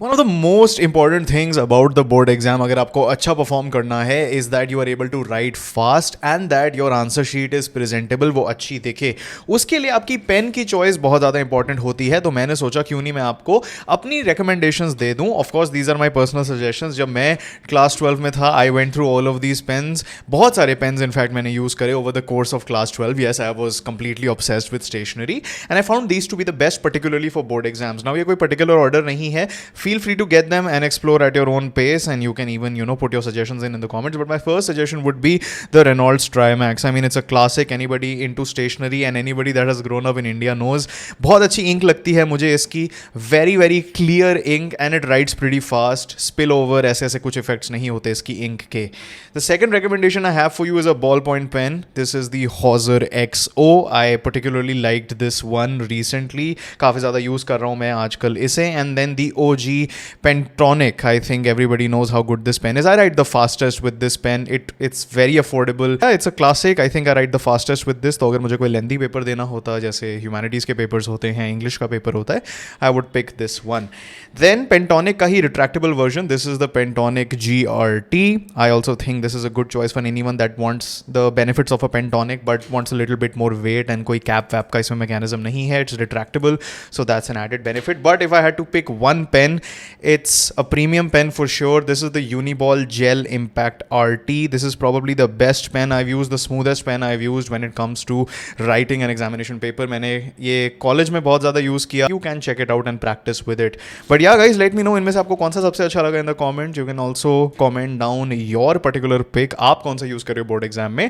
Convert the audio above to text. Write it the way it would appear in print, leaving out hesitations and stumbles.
One of the most important things about the board exam अगर आपको अच्छा perform करना है is that you are able to write fast and that your answer sheet is presentable, वो अच्छी दिखे। उसके लिए आपकी पेन की चॉइस बहुत ज़्यादा इंपॉर्टेंट होती है। तो मैंने सोचा क्यों नहीं मैं आपको अपनी रिकमेंडेशंस दे दूं। Of course these are my personal suggestions. जब मैं क्लास 12 में था I went through all of these pens. बहुत सारे पेन्स इनफैक्ट मैंने यूज़ करे over the course of class 12। Yes, I was completely obsessed with stationery and I found these to be the best particularly for board exams. Now ये कोई particular order नहीं है, feel free to get them and explore at your own pace, and you can even put your suggestions in the comments. But my first suggestion would be the Reynolds Trimax. I mean, it's a classic. Anybody into stationery and anybody that has grown up in India knows बहुत अच्छी ink लगती है मुझे इसकी। Very very clear ink and it writes pretty fast. Spill over ऐसे ऐसे कुछ effects नहीं होते इसकी इंक के। The second recommendation I have for you is a ballpoint pen. This is the Hauser XO. I particularly liked this one recently. काफ़ी ज़्यादा use कर रहा हूँ मैं आजकल इसे। And then the OG Pentonic. I think everybody knows how good this pen is. I write the fastest with this pen. It's very affordable. Yeah, it's a classic. I think I write the fastest with this. तो अगर मुझे कोई lengthy paper देना होता जैसे humanities के papers होते हैं, इंग्लिश का पेपर होता है, I would pick this one. Then Pentonic का ही retractable version. This is the Pentonic GRT. I also think this is a good choice for anyone that wants the benefits of a Pentonic but wants a little bit more weight and कोई cap वैप का इसमें mechanism नहीं है. It's retractable, so that's an added benefit. But if I had to pick one pen, it's a premium pen for sure. This is the Uniball Gel Impact RT. This is probably the best pen I've used, the smoothest pen I've used when it comes to writing an examination paper. मैंने ये college में बहुत ज़्यादा use किया. You can check it out and practice with it. But yeah guys, let me know इनमें से आपको कौन सा सबसे अच्छा लगा in the comments. You can also comment down your particular pick. आप कौन सा यूज़ कर रहे हो बोर्ड एग्जाम में.